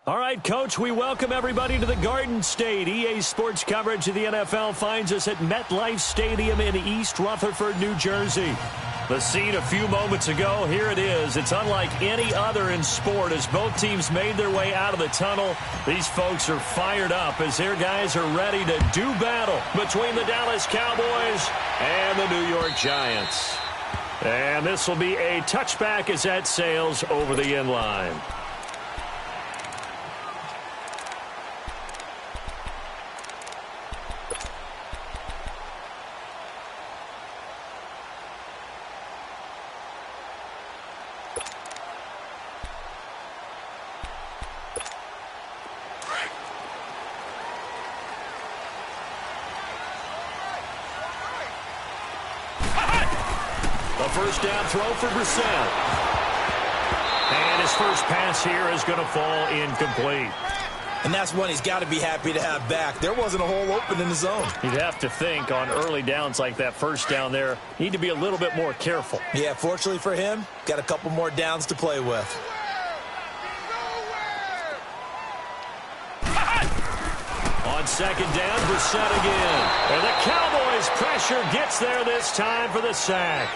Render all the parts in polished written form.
All right, Coach, we welcome everybody to the Garden State. EA Sports coverage of the NFL finds us at MetLife Stadium in East Rutherford, New Jersey. The scene a few moments ago, here it is. It's unlike any other in sport as both teams made their way out of the tunnel. These folks are fired up as their guys are ready to do battle between the Dallas Cowboys and the New York Giants. And this will be a touchback as that sails over the end line. First down throw for Brissett. And his first pass here is going to fall incomplete. And that's one he's got to be happy to have back. There wasn't a hole open in the zone. You'd have to think on early downs like that first down there, need to be a little bit more careful. Yeah, fortunately for him, got a couple more downs to play with. On second down, Brissett again. And the Cowboys' pressure gets there this time for the sack.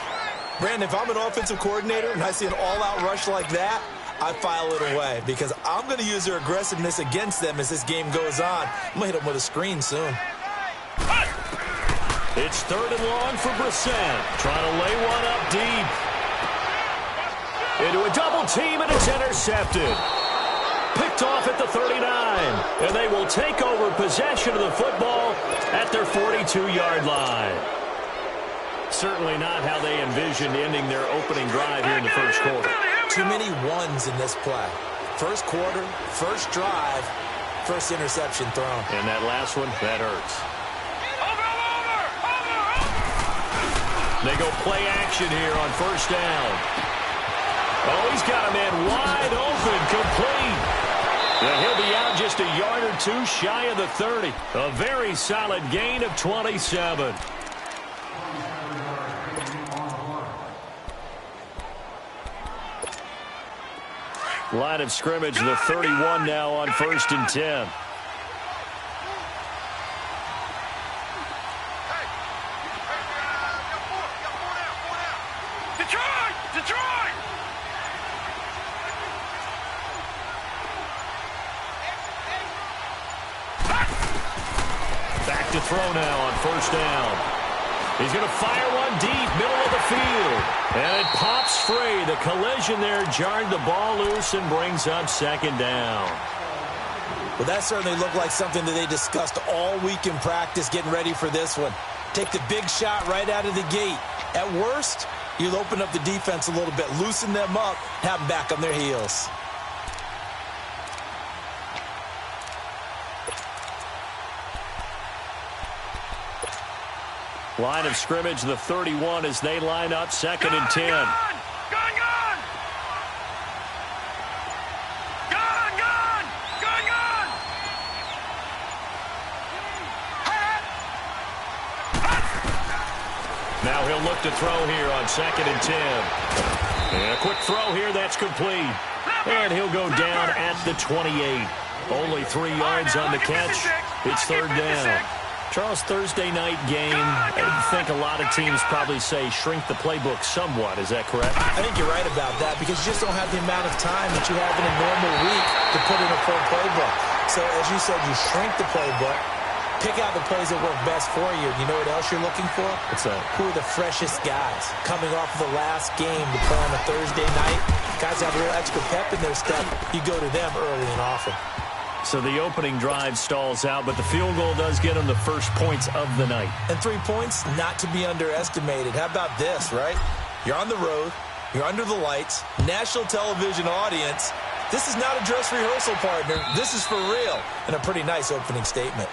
Brandon, if I'm an offensive coordinator and I see an all-out rush like that, I file it away because I'm going to use their aggressiveness against them as this game goes on. I'm going to hit them with a screen soon. It's third and long for Brissett. Trying to lay one up deep. Into a double team, and it's intercepted. Picked off at the 39. And they will take over possession of the football at their 42-yard line. Certainly not how they envisioned ending their opening drive here in the first quarter. Too many ones in this play. First quarter, first drive, first interception thrown. And that last one, that hurts. They go play action here on first down. Oh, he's got a man wide open, complete. And he'll be out just a yard or two shy of the 30. A very solid gain of 27. Line of scrimmage, the 31 now on first and 10. Detroit! Back to throw now on first down. He's going to fire one deep, middle of the field. And it pops free. The collision there jarred the ball loose and brings up second down. Well, that certainly looked like something that they discussed all week in practice getting ready for this one. Take the big shot right out of the gate. At worst, you'll open up the defense a little bit, loosen them up, have them back on their heels. Line of scrimmage, the 31 as they line up second and 10. Gone! Now he'll look to throw here on second and 10. And a quick throw here, that's complete. And he'll go down at the 28. Only 3 yards on the catch. It's third down. Charles, Thursday night game, I think a lot of teams probably say shrink the playbook somewhat. Is that correct? I think you're right about that because you just don't have the amount of time that you have in a normal week to put in a full playbook. So, as you said, you shrink the playbook, pick out the plays that work best for you. You know what else you're looking for? What's that? Who are the freshest guys coming off of the last game to play on a Thursday night? Guys have a little extra pep in their step. You go to them early and often. So the opening drive stalls out, but the field goal does get them the first points of the night. And 3 points, not to be underestimated. How about this, right? You're on the road. You're under the lights. National television audience. This is not a dress rehearsal, partner. This is for real. And a pretty nice opening statement.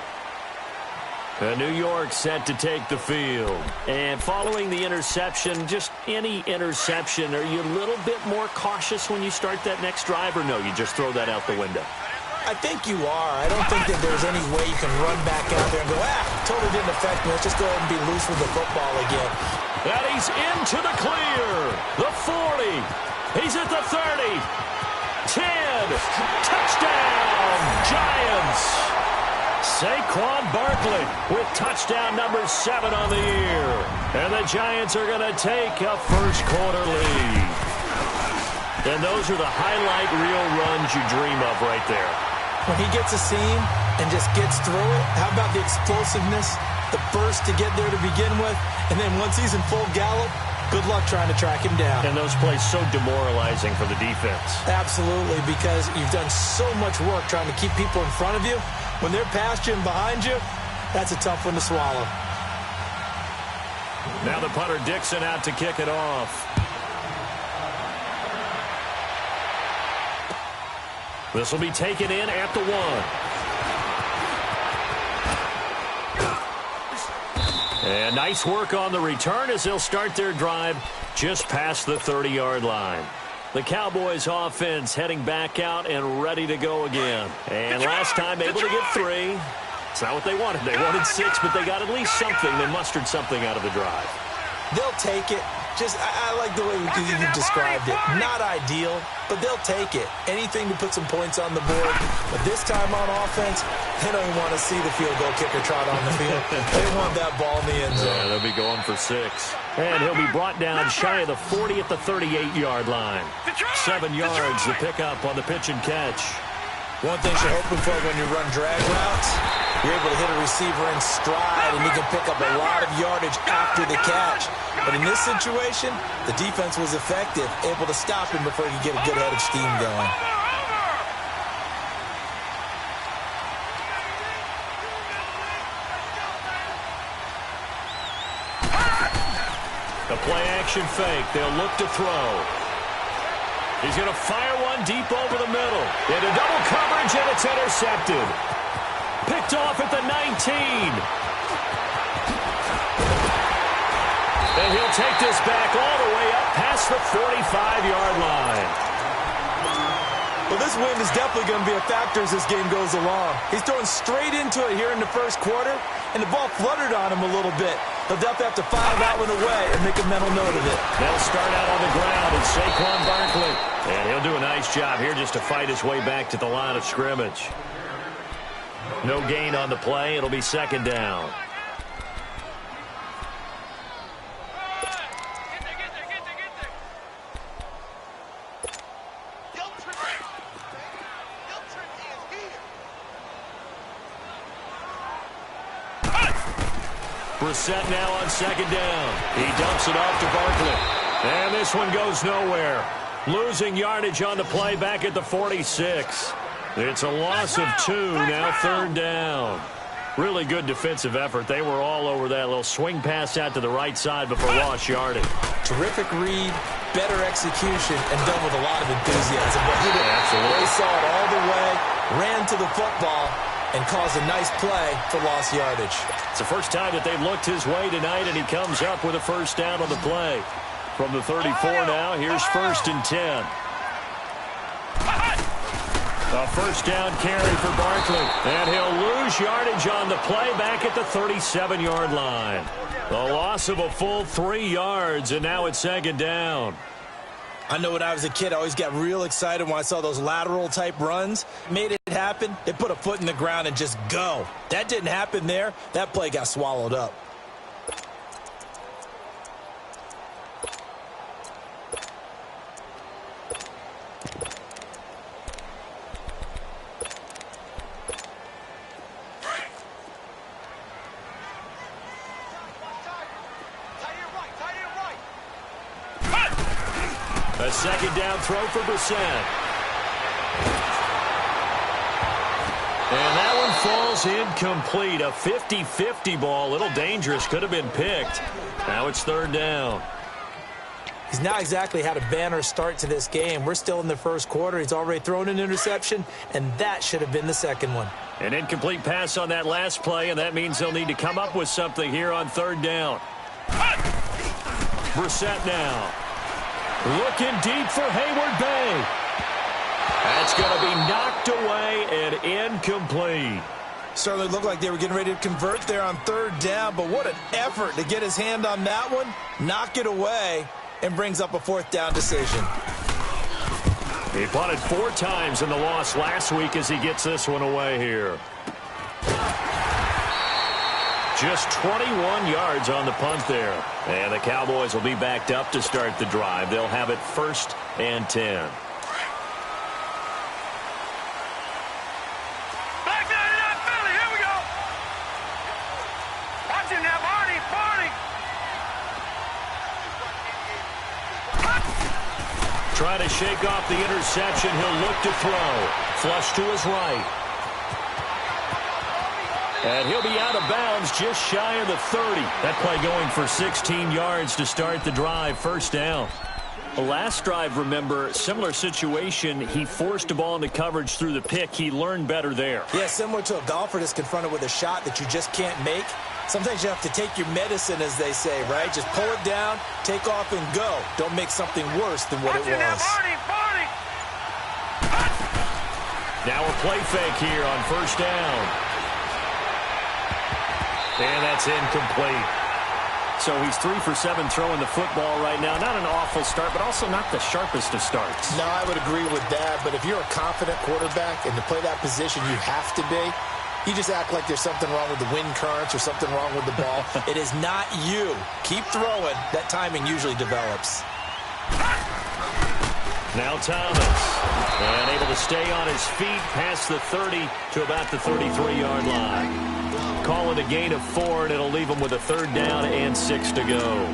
New York set to take the field. And following the interception, just any interception, are you a little bit more cautious when you start that next drive, or no, you just throw that out the window? I think you are. I don't think that there's any way you can run back out there and go, totally didn't affect me. Let's just go ahead and be loose with the football again. And he's into the clear. The 40. He's at the 30. 10. Touchdown, Giants. Saquon Barkley with touchdown number 7 on the year. And the Giants are going to take a first-quarter lead. And those are the highlight reel runs you dream of right there. When he gets a seam and just gets through it, how about the explosiveness, the burst to get there to begin with, and then once he's in full gallop, good luck trying to track him down. And those plays so demoralizing for the defense. Absolutely, because you've done so much work trying to keep people in front of you. When they're past you and behind you, that's a tough one to swallow. Now the punter Dixon out to kick it off. This will be taken in at the 1. And nice work on the return as they'll start their drive just past the 30-yard line. The Cowboys offense heading back out and ready to go again. And last time able to get 3. It's not what they wanted. They wanted 6, but they got at least something. They mustered something out of the drive. They'll take it. I like the way you described it. Not ideal, but they'll take it. Anything to put some points on the board. But this time on offense, they don't even want to see the field goal kicker trot on the field. They want that ball in the end zone. Yeah, they'll be going for 6. And he'll be brought down shy of the 40 at the 38-yard line. 7 yards the pickup on the pitch and catch. One thing you're hoping for when you run drag routes, you're able to hit a receiver in stride, and you can pick up a lot of yardage after the catch. But in this situation, the defense was effective, able to stop him before he could get a good head of steam going. The play-action fake. They'll look to throw. He's going to fire one deep over the middle. Into double coverage, and it's intercepted. Picked off at the 19. And he'll take this back all the way up past the 45-yard line. Well, this wind is definitely going to be a factor as this game goes along. He's throwing straight into it here in the first quarter, and the ball fluttered on him a little bit. They'll definitely have to file that one away and make a mental note of it. They'll start out on the ground. It's Saquon Barkley. And he'll do a nice job here just to fight his way back to the line of scrimmage. No gain on the play. It'll be second down. Brissett now on second down. He dumps it off to Barkley. And this one goes nowhere. Losing yardage on the play back at the 46. It's a loss of 2, now third down. Really good defensive effort. They were all over that little swing pass out to the right side before lost yardage. Terrific read, better execution, and done with a lot of enthusiasm. Absolutely. They saw it all the way, ran to the football, and caused a nice play for lost yardage. It's the first time that they've looked his way tonight, and he comes up with a first down on the play. From the 34 now, here's 1st and 10. A first down carry for Barkley. And he'll lose yardage on the play back at the 37-yard line. The loss of a full 3 yards, and now it's second down. I know when I was a kid, I always got real excited when I saw those lateral-type runs. Made it happen. They put a foot in the ground and just go. That didn't happen there. That play got swallowed up. A second down throw for Brissett. And that one falls incomplete. A 50-50 ball. A little dangerous. Could have been picked. Now it's third down. He's not exactly had a banner start to this game. We're still in the first quarter. He's already thrown an interception, and that should have been the second one. An incomplete pass on that last play, and that means they'll need to come up with something here on third down. Brissett now. Looking deep for Hayward Bay. That's going to be knocked away and incomplete. Certainly looked like they were getting ready to convert there on third down, but what an effort to get his hand on that one, knock it away, and brings up a fourth down decision. He punted 4 times in the loss last week as he gets this one away here. Just 21 yards on the punt there. And the Cowboys will be backed up to start the drive. They'll have it 1st and 10. Back there in that Philly. Here we go. Watch him now, Barney. Trying to shake off the interception. He'll look to throw. Flush to his right. And he'll be out of bounds just shy of the 30. That play going for 16 yards to start the drive. 1st down. The last drive, remember, similar situation. He forced a ball into coverage through the pick. He learned better there. Yeah, similar to a golfer that's confronted with a shot that you just can't make. Sometimes you have to take your medicine, as they say, right? Just pull it down, take off, and go. Don't make something worse than what it was. Now a play fake here on 1st down. And that's incomplete. So he's 3 for 7 throwing the football right now. Not an awful start, but also not the sharpest of starts. No, I would agree with that. But if you're a confident quarterback and to play that position, you have to be. You just act like there's something wrong with the wind currents or something wrong with the ball. It is not you. Keep throwing. That timing usually develops. Now Thomas. And able to stay on his feet past the 30 to about the 33-yard line. Call it a gain of 4, and it'll leave him with a 3rd down and 6 to go.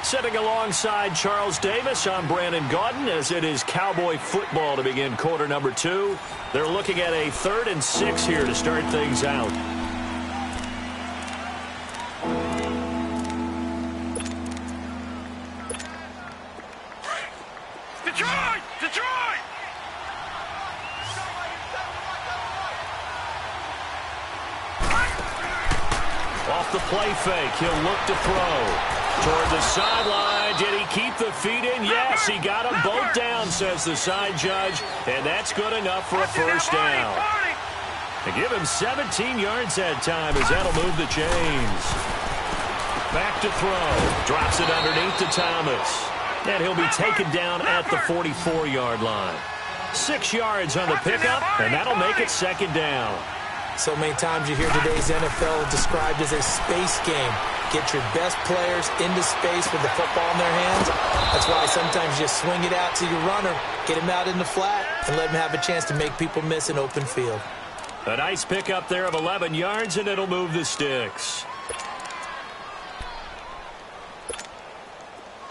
Sitting alongside Charles Davis, I'm Brandon Gaudin, as it is Cowboy football to begin quarter number 2. They're looking at a 3rd and 6 here to start things out. Detroit! Off the play fake, he'll look to throw. Toward the sideline. Did he keep the feet in? Yes, he got them both down, says the side judge. And that's good enough for a 1st down. To give him 17 yards that time, as that'll move the chains. Back to throw. Drops it underneath to Thomas. And he'll be taken down at the 44-yard line. 6 yards on the pickup, and that'll make it 2nd down. So many times you hear today's NFL described as a space game. Get your best players into space with the football in their hands. That's why sometimes you just swing it out to your runner, get him out in the flat, and let him have a chance to make people miss an open field. A nice pickup there of 11 yards, and it'll move the sticks.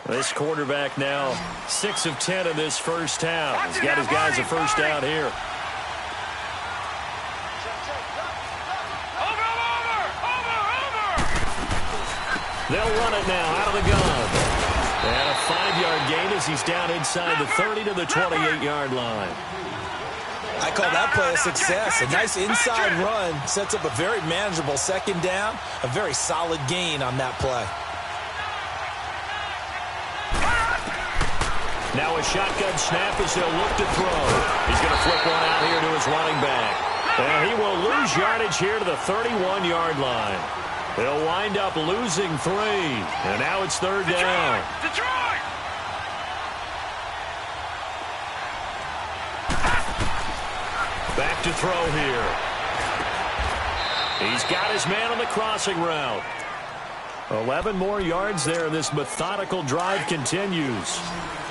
This quarterback now 6 of 10 in this 1st half. He's got his guys a 1st down here. They'll run it now out of the gun. And a 5-yard gain as he's down inside the 30 to the 28-yard line. I call that play a success. A nice inside run sets up a very manageable 2nd down. A very solid gain on that play. Now a shotgun snap as he'll look to throw. He's going to flip one out here to his running back. And he will lose yardage here to the 31-yard line. They'll wind up losing 3. And now it's 3rd down. Detroit! Back to throw here. He's got his man on the crossing route. 11 more yards there, and this methodical drive continues.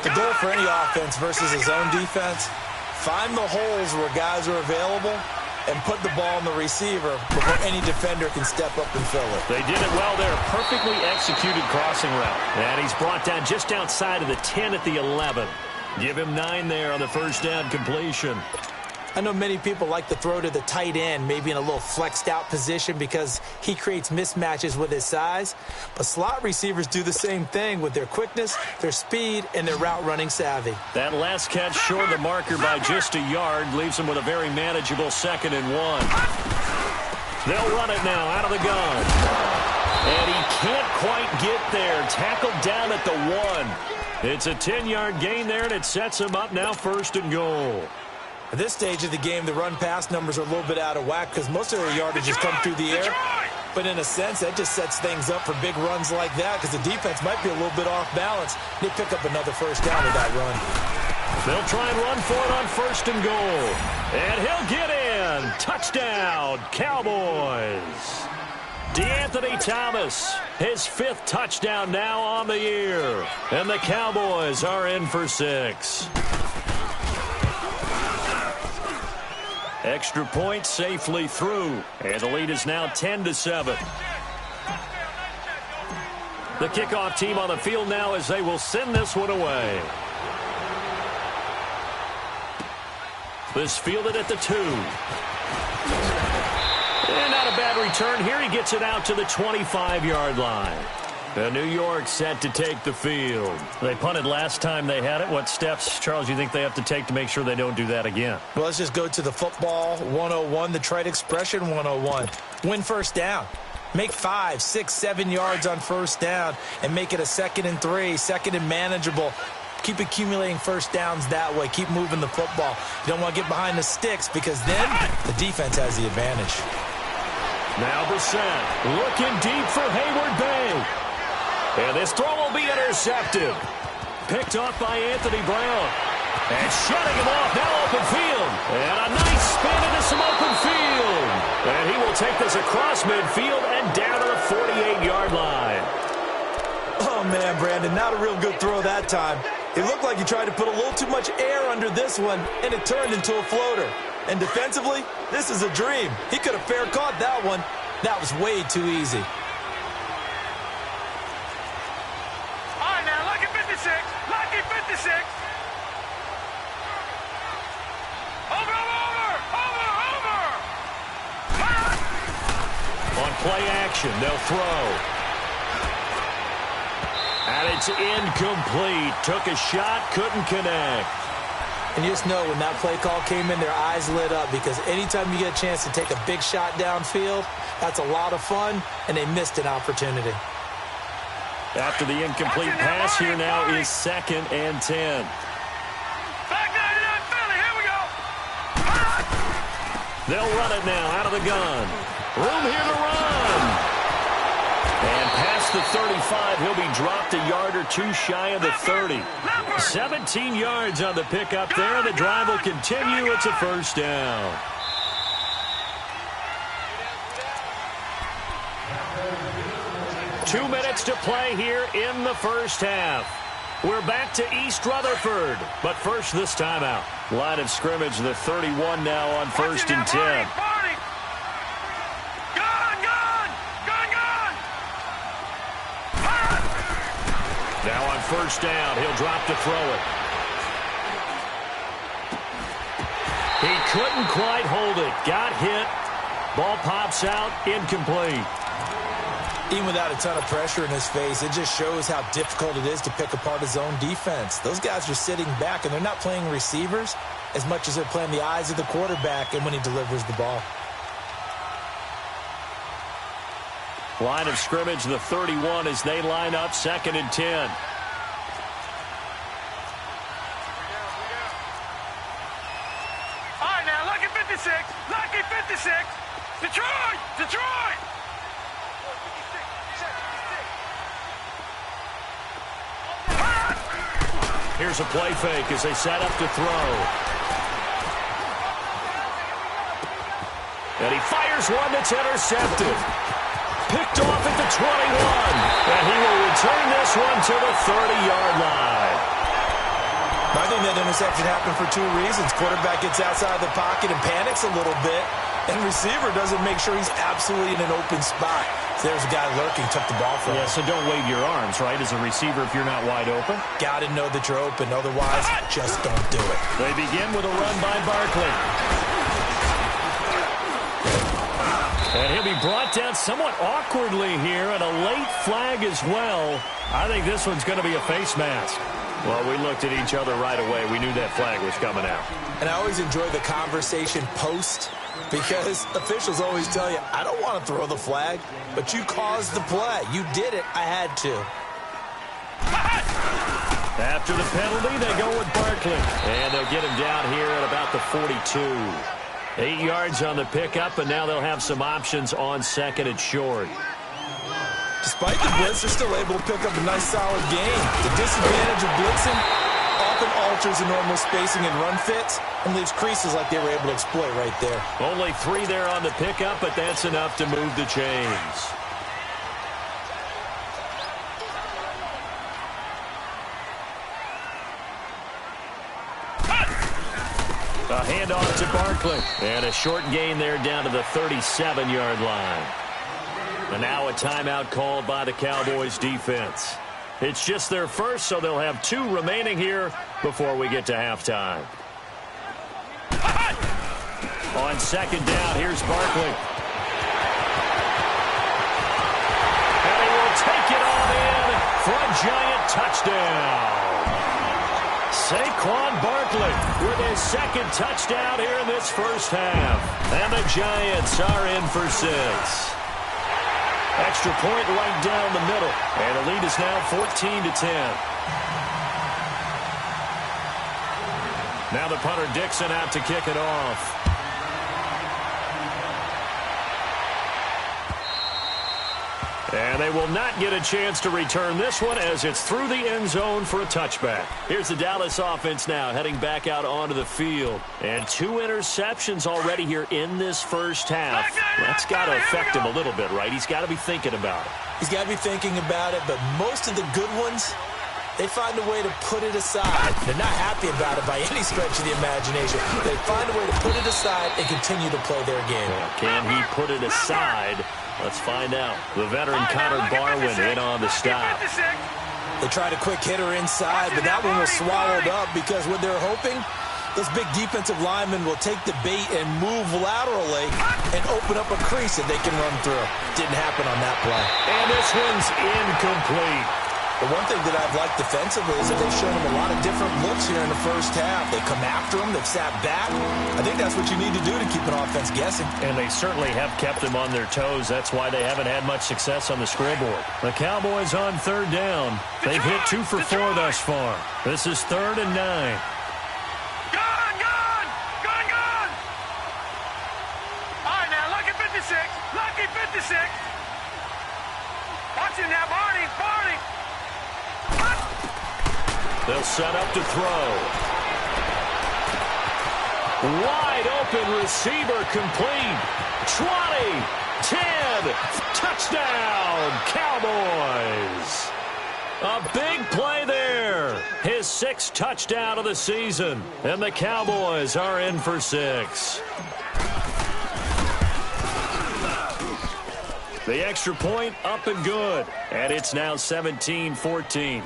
The goal for any offense versus his own defense, find the holes where guys are available and put the ball in the receiver before any defender can step up and fill it. They did it well there. Perfectly executed crossing route. And he's brought down just outside of the 10 at the 11. Give him 9 there on the 1st down completion. I know many people like to throw to the tight end, maybe in a little flexed out position because he creates mismatches with his size. But slot receivers do the same thing with their quickness, their speed, and their route running savvy. That last catch short of the marker by just a yard leaves him with a very manageable 2nd and 1. They'll run it now out of the gun. And he can't quite get there. Tackled down at the 1. It's a 10-yard gain there, and it sets him up now 1st and goal. At this stage of the game, the run-pass numbers are a little bit out of whack because most of their yardage has come through the air. But in a sense, that just sets things up for big runs like that because the defense might be a little bit off balance. They pick up another first down with that run. They'll try and run for it on 1st and goal. And he'll get in. Touchdown, Cowboys. DeAnthony Thomas, his 5th touchdown now on the year. And the Cowboys are in for 6. Extra point safely through. And the lead is now 10-7. The kickoff team on the field now as they will send this one away. This fielded at the 2. And not a bad return here. He gets it out to the 25-yard line. And New York set to take the field. They punted last time they had it. What steps, Charles, do you think they have to take to make sure they don't do that again? Well, let's just go to the football 101, the trite expression 101. Win first down. Make 5, 6, 7 yards on first down and make it a 2nd and 3, 2nd and manageable. Keep accumulating first downs that way. Keep moving the football. You don't want to get behind the sticks because then the defense has the advantage. Now Brissett looking deep for Hayward Bay. And this throw will be intercepted. Picked off by Anthony Brown. And shutting him off, now open field. And a nice spin into some open field. And he will take this across midfield and down to the 48-yard line. Oh, man, Brandon, not a real good throw that time. It looked like he tried to put a little too much air under this one, and it turned into a floater. And defensively, this is a dream. He could have fair caught that one. That was way too easy. All right, now, lucky 56. Lucky 56. Over. On play action, they'll throw. And it's incomplete. Took a shot, couldn't connect. And you just know when that play call came in, their eyes lit up because anytime you get a chance to take a big shot downfield, that's a lot of fun, and they missed an opportunity. After the incomplete pass, here now is 2nd and 10. Back 99 Philly, here we go. They'll run it now out of the gun. Room here to run. And past the 35, he'll be dropped a yard or 2 shy of the 30. 17 yards on the pickup there. The drive will continue. It's a first down. Two minutes to play here in the first half. We're back to East Rutherford. But first, this timeout. Line of scrimmage, the 31 now on 1st and 10. Now on first down, he'll drop to throw it. He couldn't quite hold it. Got hit. Ball pops out, incomplete. Even without a ton of pressure in his face, it just shows how difficult it is to pick apart his own defense. Those guys are sitting back, and they're not playing receivers as much as they're playing the eyes of the quarterback and when he delivers the ball. Line of scrimmage, the 31 as they line up 2nd and 10. All right, now, lucky 56. Lucky 56. Detroit. Here's a play fake as they set up to throw. And he fires one that's intercepted. Picked off at the 21. And he will return this one to the 30-yard line. I think that interception happened for 2 reasons. Quarterback gets outside the pocket and panics a little bit. And receiver doesn't make sure he's absolutely in an open spot. So there's a guy lurking, took the ball from him. Yeah, so don't wave your arms, right, as a receiver if you're not wide open. Got to know that you're open. Otherwise, just don't do it. They begin with a run by Barkley. And he'll be brought down somewhat awkwardly here, and a late flag as well. I think this one's going to be a face mask. Well, we looked at each other right away. We knew that flag was coming out. And I always enjoy the conversation post because officials always tell you, I don't want to throw the flag, but you caused the play. You did it. I had to. After the penalty, they go with Barkley. And they'll get him down here at about the 42. 8 yards on the pickup, and now they'll have some options on second and short. Despite the blitz, they're still able to pick up a nice, solid gain. The disadvantage of blitzing often alters the normal spacing and run fits and leaves creases like they were able to exploit right there. Only 3 there on the pickup, but that's enough to move the chains. A handoff to Barkley. And a short gain there down to the 37-yard line. And now a timeout called by the Cowboys defense. It's just their first, so they'll have 2 remaining here before we get to halftime. On second down, here's Barkley. And he will take it on in for a giant touchdown. Saquon Barkley with his second touchdown here in this first half. And the Giants are in for 6. Extra point right down the middle. And the lead is now 14-10. Now the punter Dixon out to kick it off. And they will not get a chance to return this one as it's through the end zone for a touchback. Here's the Dallas offense now heading back out onto the field. And 2 interceptions already here in this first half. That's got to affect him a little bit, right? He's got to be thinking about it. He's got to be thinking about it, but most of the good ones, they find a way to put it aside. They're not happy about it by any stretch of the imagination. They find a way to put it aside and continue to play their game. Can he put it aside? Let's find out. The veteran Connor Barwin in on the stop. They tried a quick hitter inside, but that one was swallowed up because what they're hoping, those big defensive linemen will take the bait and move laterally and open up a crease that they can run through. Didn't happen on that play. And this one's incomplete. The one thing that I've liked defensively is that they've shown them a lot of different looks here in the first half. They come after them. They've sat back. I think that's what you need to do to keep an offense guessing. And they certainly have kept them on their toes. That's why they haven't had much success on the scoreboard. The Cowboys on third down. They've hit 2 for 4 thus far. This is 3rd and 9. Gone! All right, now, lucky 56. Lucky 56. Watch him now, Barney. They'll set up to throw. Wide open receiver complete. 20, 10, touchdown, Cowboys. A big play there. His 6th touchdown of the season. And the Cowboys are in for 6. The extra point up and good. And it's now 17-14.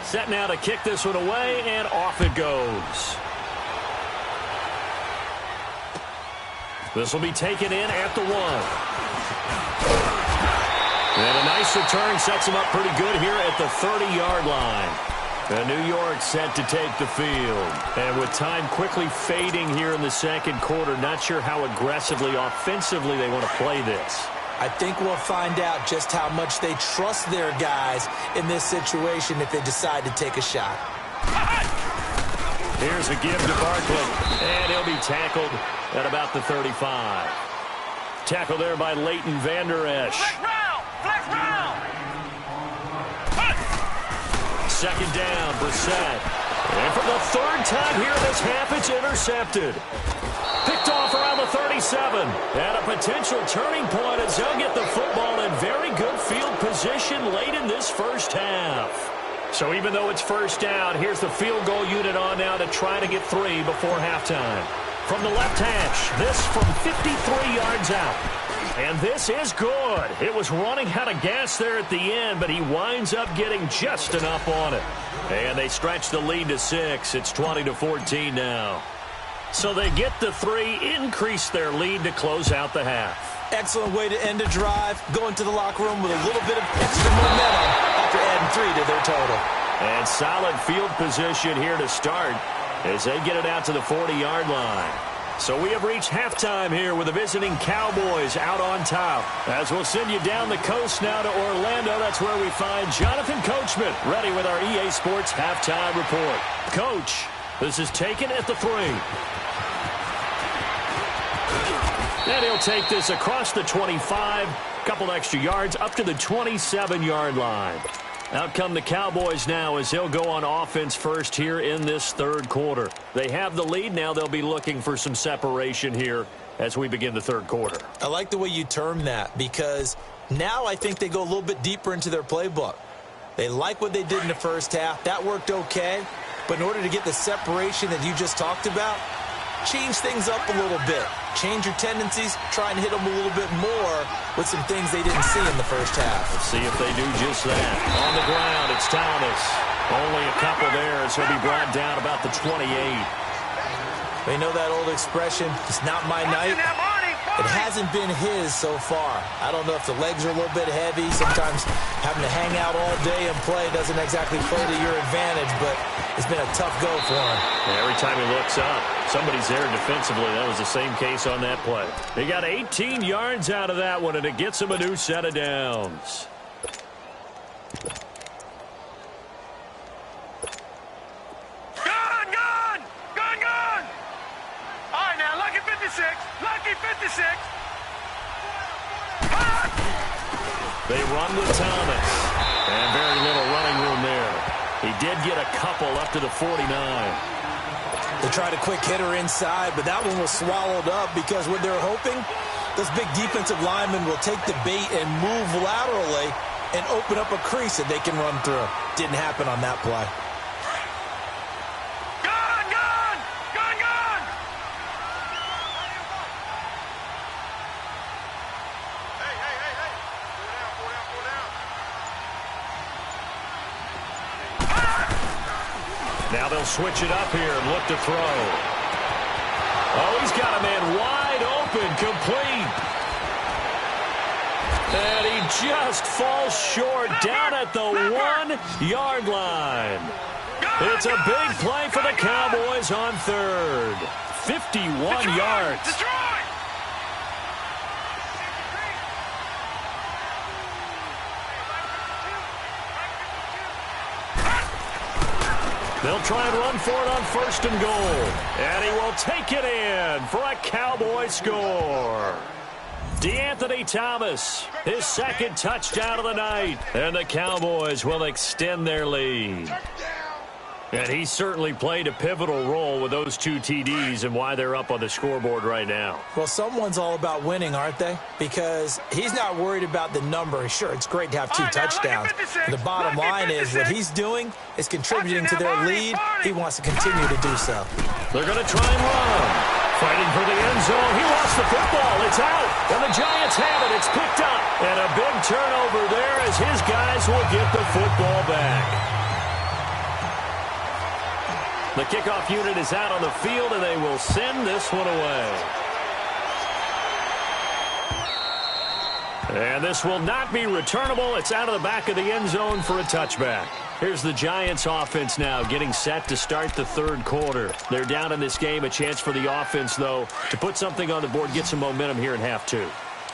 Set now to kick this one away, and off it goes. This will be taken in at the 1. And a nice return sets him up pretty good here at the 30-yard line. And New York set to take the field. And with time quickly fading here in the second quarter, not sure how aggressively, offensively they want to play this. I think we'll find out just how much they trust their guys in this situation if they decide to take a shot. Here's a give to Barkley, and he'll be tackled at about the 35. Tackle there by Leighton Vander Esch. Flex round. Second down, Brissett. And for the 3rd time here in this half, it's intercepted. Picked off around the 37. And a potential turning point as they'll get the football in very good field position late in this first half. So even though it's first down, here's the field goal unit on now to try to get 3 before halftime. From the left hash, this from 53 yards out. And this is good. It was running out of gas there at the end, but he winds up getting just enough on it. And they stretch the lead to 6. It's 20-14 now. So they get the 3, increase their lead to close out the half. Excellent way to end a drive. Go into the locker room with a little bit of extra momentum after adding 3 to their total. And solid field position here to start as they get it out to the 40-yard line. So we have reached halftime here with the visiting Cowboys out on top. As we'll send you down the coast now to Orlando, that's where we find Jonathan Coachman ready with our EA Sports halftime report. Coach, this is taken at the 3. And he'll take this across the 25, a couple extra yards up to the 27-yard line. Out come the Cowboys now as they'll go on offense first here in this third quarter. They have the lead. Now they'll be looking for some separation here as we begin the third quarter. I like the way you term that because now I think they go a little bit deeper into their playbook. They like what they did in the first half. That worked okay. But in order to get the separation that you just talked about, change things up a little bit. Change your tendencies. Try and hit them a little bit more with some things they didn't see in the first half. Let's see if they do just that. On the ground, it's Thomas. Only a couple there as he'll be brought down about the 28. They know that old expression, it's not my night. It hasn't been his so far. I don't know if the legs are a little bit heavy. Sometimes having to hang out all day and play doesn't exactly play to your advantage, but it's been a tough go for him. And every time he looks up, somebody's there defensively. That was the same case on that play. He got 18 yards out of that one, and it gets him a new set of downs. Lucky 56. They run with Thomas. And very little running room there. He did get a couple up to the 49. They tried a quick hitter inside, but that one was swallowed up because what they're hoping, those big defensive linemen will take the bait and move laterally and open up a crease that they can run through. Didn't happen on that play. Now they'll switch it up here and look to throw. Oh, he's got a man wide open, complete. And he just falls short down at the 1-yard line. It's a big play for the Cowboys on third. 51 yards. They'll try and run for it on first and goal. And he will take it in for a Cowboy score. DeAnthony Thomas, his second touchdown of the night. And the Cowboys will extend their lead. And he certainly played a pivotal role with those 2 TDs and why they're up on the scoreboard right now. Well, someone's all about winning, aren't they? Because he's not worried about the number. Sure, it's great to have 2 touchdowns. But the bottom line is what he's doing is contributing to their lead. He wants to continue to do so. They're going to try and run. Fighting for the end zone. He lost the football. It's out. And the Giants have it. It's picked up. And a big turnover there as his guys will get the football back. The kickoff unit is out on the field, and they will send this one away. And this will not be returnable. It's out of the back of the end zone for a touchback. Here's the Giants offense now getting set to start the third quarter. They're down in this game. A chance for the offense, though, to put something on the board, get some momentum here in half 2.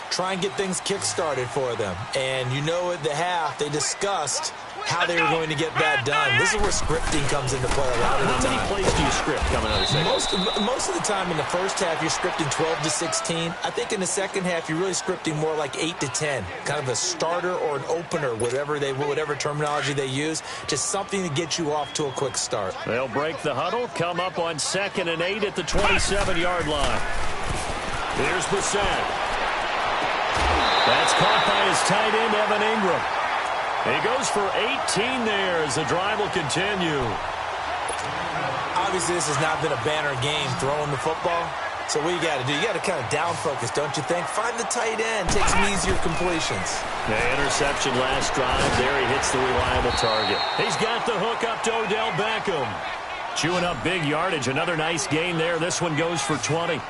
Try and get things kick-started for them. And you know at the half, they discussed how they were going to get that done. This is where scripting comes into play a lot of the time. How many plays do you script coming out of the second? Most of the time in the first half, you're scripting 12 to 16. I think in the second half, you're really scripting more like 8 to 10. Kind of a starter or an opener, whatever terminology they use. Just something to get you off to a quick start. They'll break the huddle, come up on 2nd and 8 at the 27-yard line. Here's Brissett. That's caught by his tight end, Evan Ingram. He goes for 18 there as the drive will continue. Obviously, this has not been a banner game throwing the football. So what you got to do, you got to kind of down focus, don't you think? Find the tight end, take some easier completions. The interception last drive. There he hits the reliable target. He's got the hook up to Odell Beckham. Chewing up big yardage. Another nice gain there. This one goes for 20.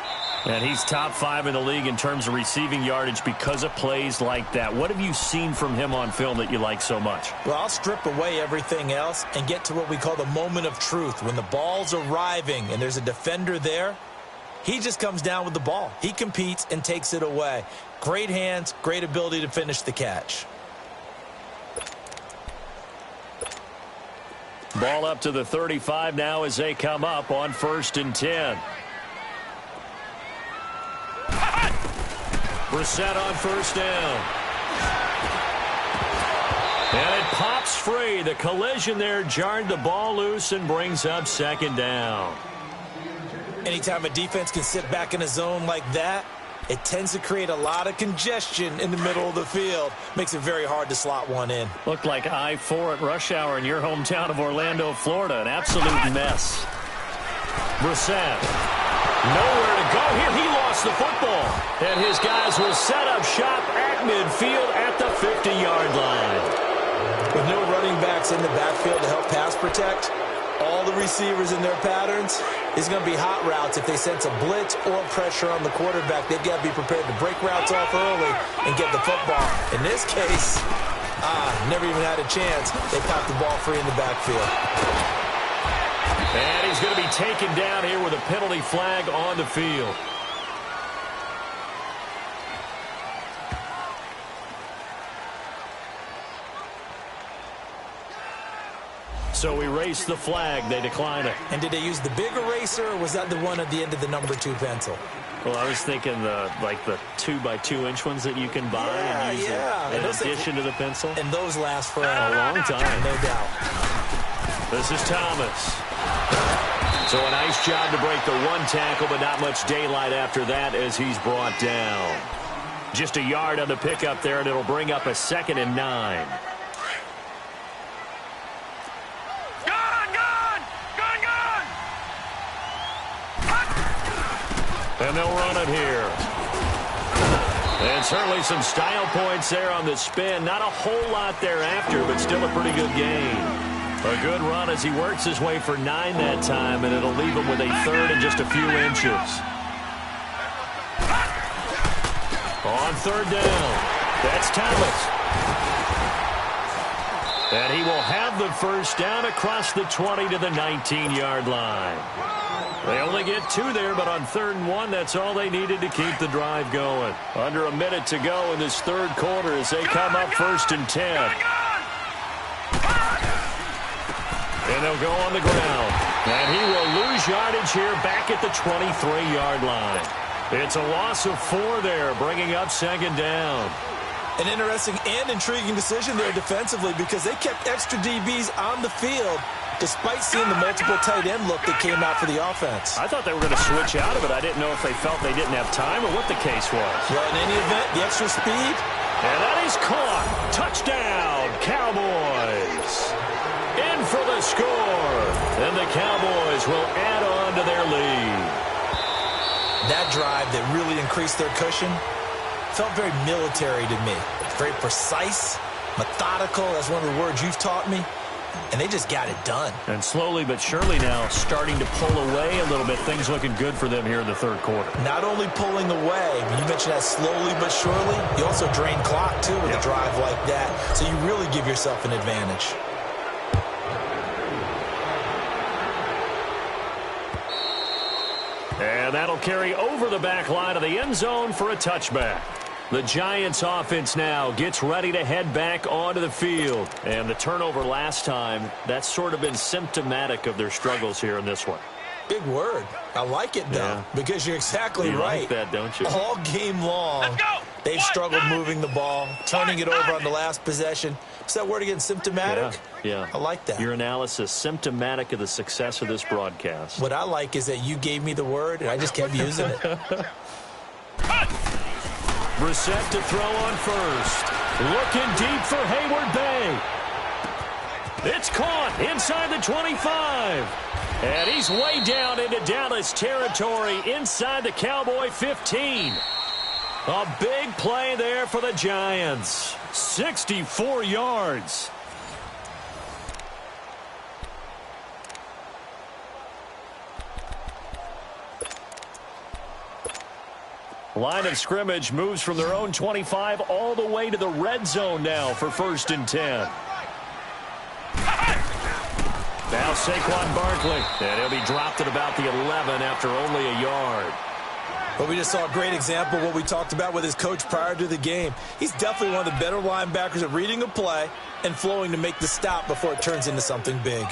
And he's top 5 in the league in terms of receiving yardage because of plays like that. What have you seen from him on film that you like so much? Well, I'll strip away everything else and get to what we call the moment of truth. When the ball's arriving and there's a defender there, He just comes down with the ball. He competes and takes it away. Great hands, great ability to finish the catch. Ball up to the 35 now as they come up on 1st and 10. Brissett on 1st down. And it pops free. The collision there jarred the ball loose and brings up 2nd down. Anytime a defense can sit back in a zone like that, it tends to create a lot of congestion in the middle of the field. Makes it very hard to slot one in. Looked like I-4 at rush hour in your hometown of Orlando, Florida. An absolute mess. Brissett. Nowhere to go here. He lost the football. And his guys will set up shop at midfield at the 50-yard line. With no running backs in the backfield to help pass protect, all the receivers in their patterns, it's going to be hot routes. If they sense a blitz or pressure on the quarterback, they've got to be prepared to break routes off early and get the football. In this case, never even had a chance. They popped the ball free in the backfield. And he's going to be taken down here with a penalty flag on the field. So we race the flag. They decline it. And did they use the big eraser, or was that the one at the end of the number 2 pencil? Well, I was thinking the 2x2-inch ones that you can buy and use in addition to the pencil. And those last for a long time. No doubt. This is Thomas. So a nice job to break the 1 tackle, but not much daylight after that as he's brought down. Just a yard on the pickup there, and it'll bring up a 2nd and 9. And they'll run it here. And certainly some style points there on the spin. Not a whole lot thereafter, but still a pretty good gain. A good run as he works his way for 9 that time, and it'll leave him with a 3rd and just a few inches. On 3rd down, that's Thomas. And he will have the 1st down across the 20 to the 19-yard line. They only get 2 there, but on 3rd and 1, that's all they needed to keep the drive going. Under a minute to go in this 3rd quarter as they come up 1st and 10. And they'll go on the ground. And he will lose yardage here back at the 23-yard line. It's a loss of 4 there, bringing up 2nd down. An interesting and intriguing decision there defensively because they kept extra DBs on the field despite seeing the multiple tight end look that came out for the offense. I thought they were going to switch out of it. I didn't know if they felt they didn't have time or what the case was. Well, in any event, the extra speed. And that is caught. Touchdown, Cowboys. In for the score. And the Cowboys will add on to their lead. That drive that really increased their cushion felt very military to me. Very precise, methodical. That's one of the words you've taught me. And they just got it done. And slowly but surely now starting to pull away a little bit. Things looking good for them here in the 3rd quarter. Not only pulling away, you mentioned that slowly but surely, you also drain clock too with a drive like that. So you really give yourself an advantage. And that'll carry over the back line of the end zone for a touchback. The Giants offense now gets ready to head back onto the field. And the turnover last time, that's sort of been symptomatic of their struggles here in this one. Big word. I like it, though, because you're exactly right. You like that, don't you? All game long, they've struggled moving the ball, turning it over on the last possession. What's that word again, symptomatic? Yeah. I like that. Your analysis, symptomatic of the success of this broadcast. What I like is that you gave me the word, and I just kept using it. Brissett to throw on 1st. Looking deep for Hayward Bay. It's caught inside the 25. And he's way down into Dallas territory inside the Cowboy 15. A big play there for the Giants. 64 yards. Line of scrimmage moves from their own 25 all the way to the red zone now for 1st and 10. Now Saquon Barkley. And he'll be dropped at about the 11 after only a yard. But we just saw a great example of what we talked about with his coach prior to the game. He's definitely one of the better linebackers at reading a play and flowing to make the stop before it turns into something big.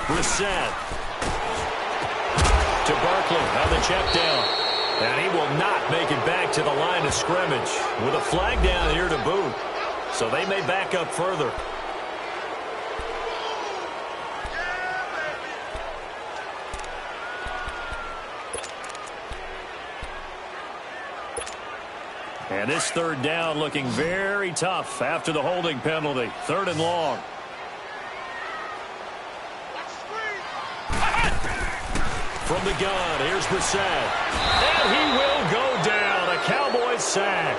Brissett to Barkley on the check down. And he will not make it back to the line of scrimmage with a flag down here to boot. So they may back up further. And this third down looking very tough after the holding penalty. 3rd and long. From the gun, here's Brissett. And he will go down. A Cowboys sack.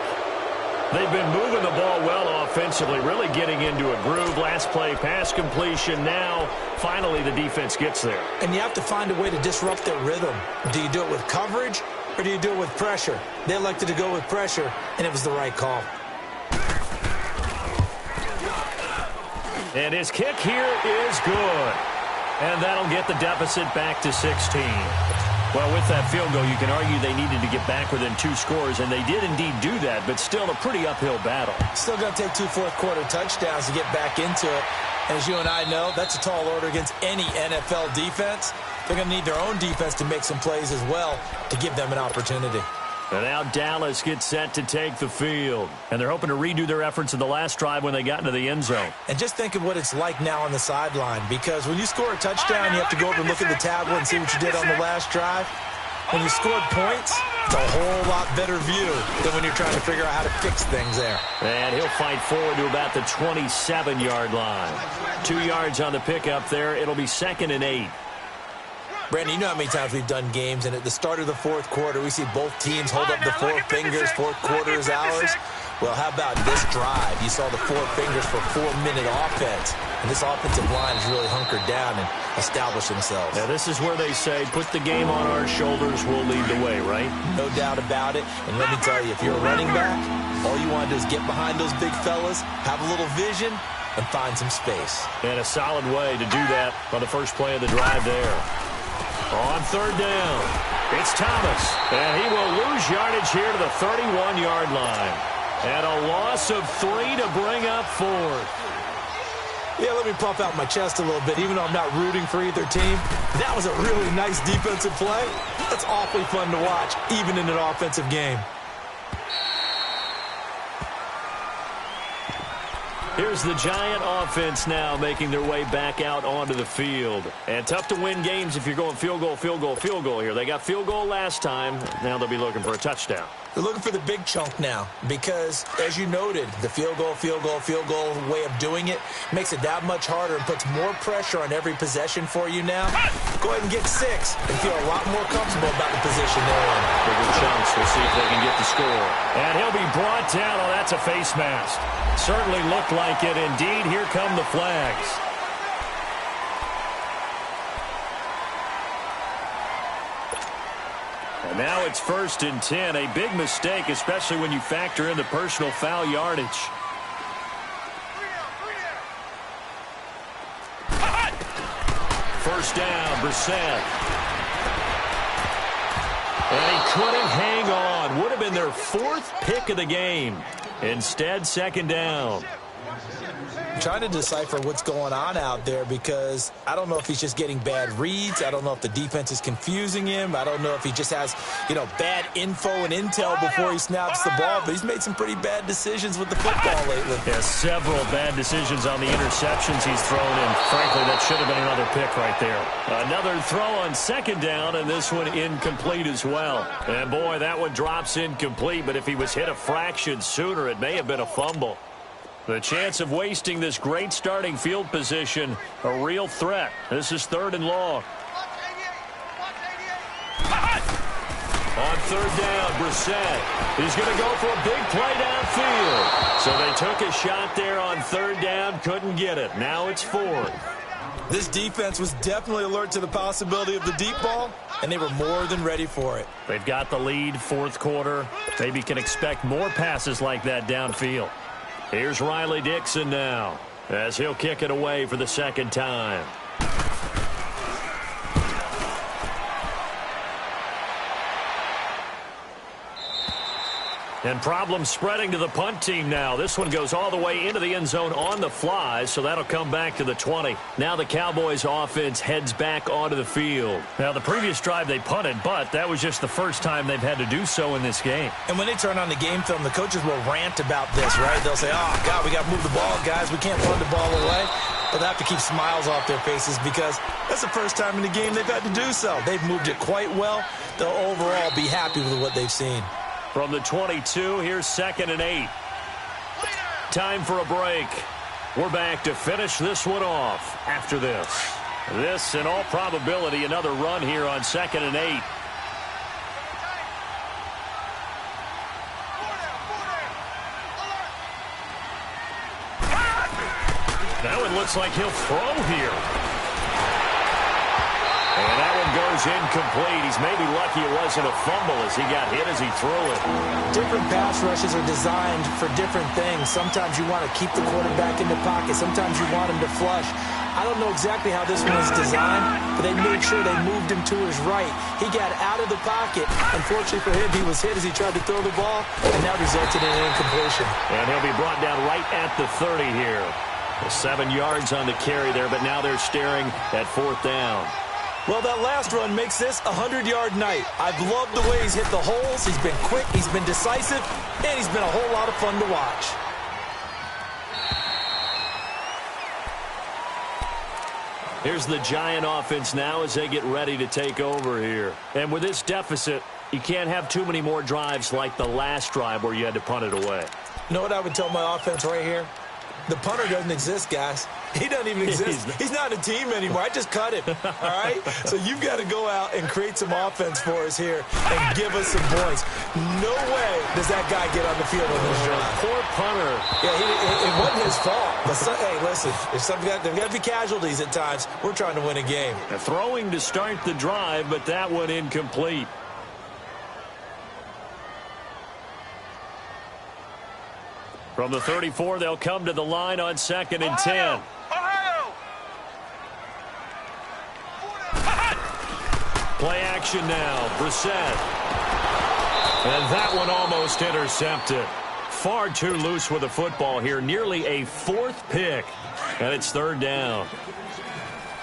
They've been moving the ball well offensively, really getting into a groove. Last play, pass completion. Now, finally, the defense gets there. And you have to find a way to disrupt their rhythm. Do you do it with coverage, or do you do it with pressure? They elected to go with pressure, and it was the right call. And his kick here is good. And that'll get the deficit back to 16. Well, with that field goal, you can argue they needed to get back within 2 scores, and they did indeed do that, but still a pretty uphill battle. Still going to take 2 fourth-quarter touchdowns to get back into it. And as you and I know, that's a tall order against any NFL defense. They're going to need their own defense to make some plays as well to give them an opportunity. And now Dallas gets set to take the field. And they're hoping to redo their efforts in the last drive when they got into the end zone. And just think of what it's like now on the sideline, because when you score a touchdown, you have to go over and look at the tablet and see what you did on the last drive. When you scored points, it's a whole lot better view than when you're trying to figure out how to fix things there. And he'll fight forward to about the 27-yard line. 2 yards on the pickup there. It'll be 2nd and 8. Brandon, you know how many times we've done games, and at the start of the 4th quarter, we see both teams hold up the 4 fingers, 4th quarter is ours. Well, how about this drive? You saw the 4 fingers for 4-minute offense, and this offensive line has really hunkered down and established themselves. Now, this is where they say, put the game on our shoulders, we'll lead the way, right? No doubt about it, and let me tell you, if you're a running back, all you want to do is get behind those big fellas, have a little vision, and find some space. And a solid way to do that on the first play of the drive there. On 3rd down, it's Thomas, and he will lose yardage here to the 31-yard line. And a loss of 3 to bring up 4th. Yeah, let me puff out my chest a little bit, even though I'm not rooting for either team. That was a really nice defensive play. That's awfully fun to watch, even in an offensive game. Here's the Giant offense now making their way back out onto the field. And tough to win games if you're going field goal, field goal, field goal here. They got field goal last time. Now they'll be looking for a touchdown. They're looking for the big chunk now because, as you noted, the field goal way of doing it makes it that much harder and puts more pressure on every possession for you now. Go ahead and get 6 and feel a lot more comfortable about the position they're in. Bigger chunks. We'll see if they can get the score. And he'll be brought down. Oh, that's a face mask. Certainly looked like it. Indeed, here come the flags. And now it's 1st and 10. A big mistake, especially when you factor in the personal foul yardage. First down, Brissett. And he couldn't hang on. Would have been their 4th pick of the game. Instead, 2nd down. I'm trying to decipher what's going on out there because I don't know if he's just getting bad reads. I don't know if the defense is confusing him. I don't know if he just has, bad info and intel before he snaps the ball. But he's made some pretty bad decisions with the football lately. Yeah, several bad decisions on the interceptions he's thrown, and frankly, that should have been another pick right there. Another throw on 2nd down, and this one incomplete as well. And boy, that one drops incomplete, but if he was hit a fraction sooner, it may have been a fumble. The chance of wasting this great starting field position, a real threat. This is 3rd and long. On 3rd down, Brissett. He's going to go for a big play downfield. So they took a shot there on 3rd down, couldn't get it. Now it's 4th. This defense was definitely alert to the possibility of the deep ball, and they were more than ready for it. They've got the lead, fourth quarter. Maybe can expect more passes like that downfield. Here's Riley Dixon now, as he'll kick it away for the second time. And problems spreading to the punt team now. This one goes all the way into the end zone on the fly, so that'll come back to the 20. Now the Cowboys offense heads back onto the field. Now the previous drive they punted, but that was just the first time they've had to do so in this game. And when they turn on the game film, the coaches will rant about this, right? They'll say, oh, God, we got to move the ball, guys. We can't punt the ball away. But they have to keep smiles off their faces because that's the first time in the game they've had to do so. They've moved it quite well. They'll overall be happy with what they've seen. From the 22, here's 2nd and 8. Time for a break. We're back to finish this one off after this. This, in all probability, another run here on 2nd and 8. Now it looks like he'll throw here. And that one goes incomplete. He's maybe lucky it wasn't a fumble as he got hit as he threw it. Different pass rushes are designed for different things. Sometimes you want to keep the quarterback in the pocket. Sometimes you want him to flush. I don't know exactly how this one is designed, but they made sure they moved him to his right. He got out of the pocket. Unfortunately for him, he was hit as he tried to throw the ball, and that resulted in an incompletion. And he'll be brought down right at the 30 here. 7 yards on the carry there, but now they're staring at 4th down. Well, that last run makes this a 100-yard night. I've loved the way he's hit the holes. He's been quick, he's been decisive, and he's been a whole lot of fun to watch. Here's the Giant offense now as they get ready to take over here. And with this deficit, you can't have too many more drives like the last drive where you had to punt it away. You know what I would tell my offense right here? The punter doesn't exist, guys. He doesn't even exist. He's not a team anymore. I just cut him, all right? So you've got to go out and create some offense for us here and give us some points. No way does that guy get on the field on this drive. Poor punter. Yeah, it wasn't his fault. But hey, listen, there's got to be casualties at times. We're trying to win a game. Throwing to start the drive, but that one incomplete. From the 34, they'll come to the line on 2nd and 10. Ohio! Play action now. Brissett. And that one almost intercepted. Far too loose with the football here. Nearly a 4th pick. And it's 3rd down.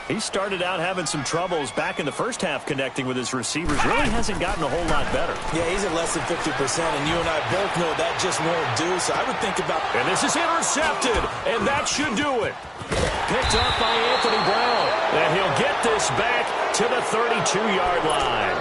He started out having some troubles back in the first half connecting with his receivers. Really hasn't gotten a whole lot better. Yeah, he's at less than 50%, and you and I both know that just won't do. So I would think about... And this is intercepted, and that should do it. Picked up by Anthony Brown, and he'll get this back to the 32-yard line.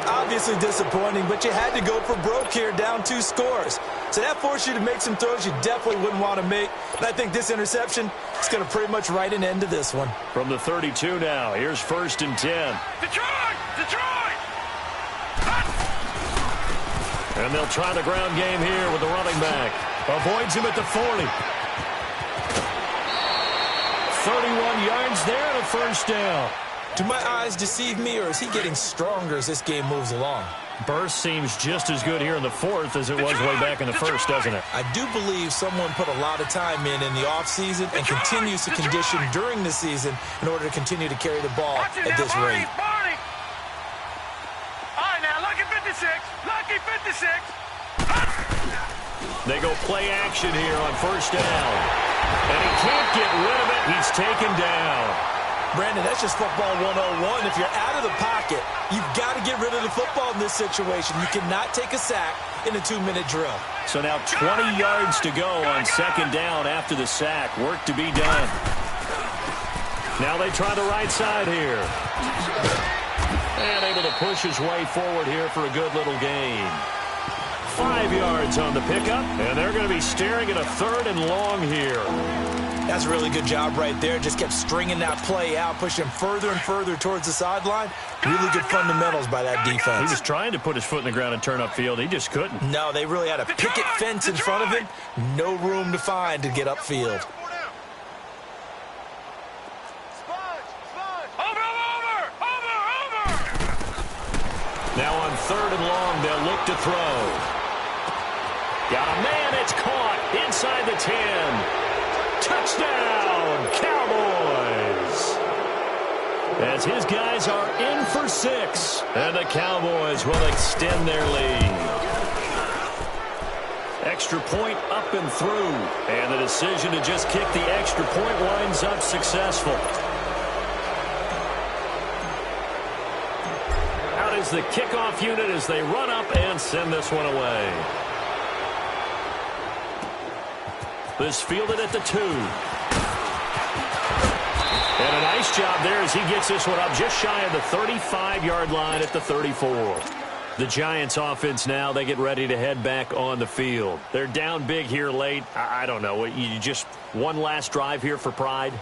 Obviously disappointing, but you had to go for broke here, down 2 scores. So that forced you to make some throws you definitely wouldn't want to make. And I think this interception is going to pretty much write an end to this one. From the 32 now, here's 1st and 10. Detroit! Detroit! And they'll try the ground game here with the running back. Avoids him at the 40. 31 yards there and a 1st down. Do my eyes deceive me, or is he getting stronger as this game moves along? Burst seems just as good here in the 4th as it was way back in the 1st, doesn't it? I do believe someone put a lot of time in the offseason and continues to condition during the season in order to continue to carry the ball at this rate. Barney! All right, now, lucky 56. Lucky 56. They go play action here on 1st down. And he can't get rid of it. He's taken down. Brandon, that's just football 101. If you're out of the pocket, you've got to get rid of the football in this situation. You cannot take a sack in a 2-minute drill. So now 20 yards to go on 2nd down after the sack. Work to be done. Now they try the right side here. And able to push his way forward here for a good little gain. 5 yards on the pickup, and they're going to be staring at a 3rd and long here. That's a really good job right there. Just kept stringing that play out, pushing him further and further towards the sideline. Really good fundamentals by that defense. He was trying to put his foot in the ground and turn upfield. He just couldn't. No, they really had a picket fence in front of him. No room to find to get upfield. 3rd and long. They'll look to throw. Got a man. It's caught inside the 10. Touchdown, Cowboys. As his guys are in for 6. And the Cowboys will extend their lead. Extra point up and through. And the decision to just kick the extra point winds up successful. Out is the kickoff unit as they run up and send this one away. This fielded at the 2. And a nice job there as he gets this one up just shy of the 35-yard line at the 34. The Giants offense now, they get ready to head back on the field. They're down big here late. I don't know. You just one last drive here for pride?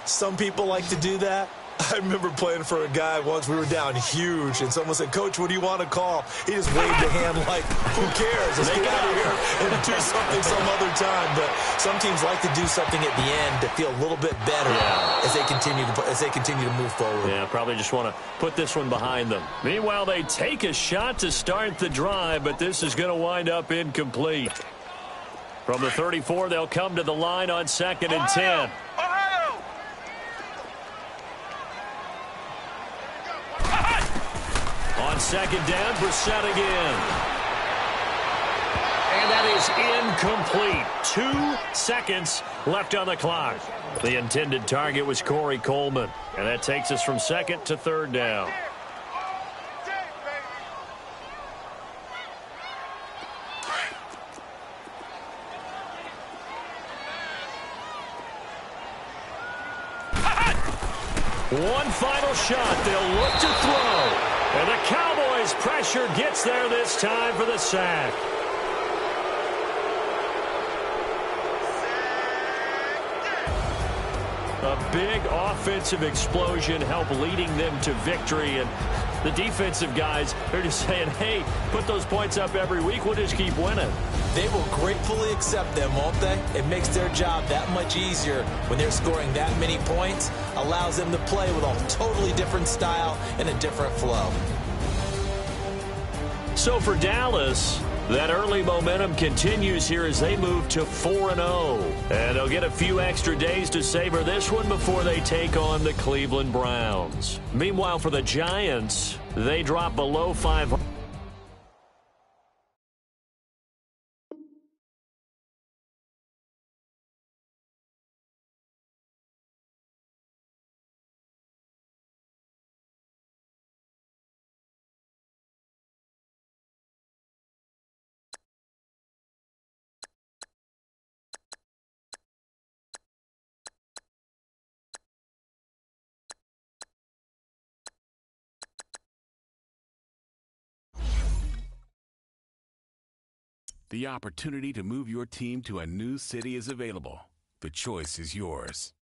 Some people like to do that. I remember playing for a guy once. We were down huge, and someone said, "Coach, what do you want to call?" He just waved a hand like, who cares? Let's get out of here and do something some other time. But some teams like to do something at the end to feel a little bit better as they continue to move forward. Yeah, probably just want to put this one behind them. Meanwhile, they take a shot to start the drive, but this is going to wind up incomplete. From the 34, they'll come to the line on 2nd and 10. On 2nd down, Brissett again. And that is incomplete. 2 seconds left on the clock. The intended target was Corey Coleman. And that takes us from 2nd to 3rd down. One final shot. They'll look to throw. And the Cowboys' pressure gets there this time for the sack. A big offensive explosion helped leading them to victory. And the defensive guys are just saying, hey, put those points up every week. We'll just keep winning. They will gratefully accept them, won't they? It makes their job that much easier when they're scoring that many points. Allows them to play with a totally different style and a different flow. So for Dallas, that early momentum continues here as they move to 4-0. And they'll get a few extra days to savor this one before they take on the Cleveland Browns. Meanwhile, for the Giants, they drop below 500. The opportunity to move your team to a new city is available. The choice is yours.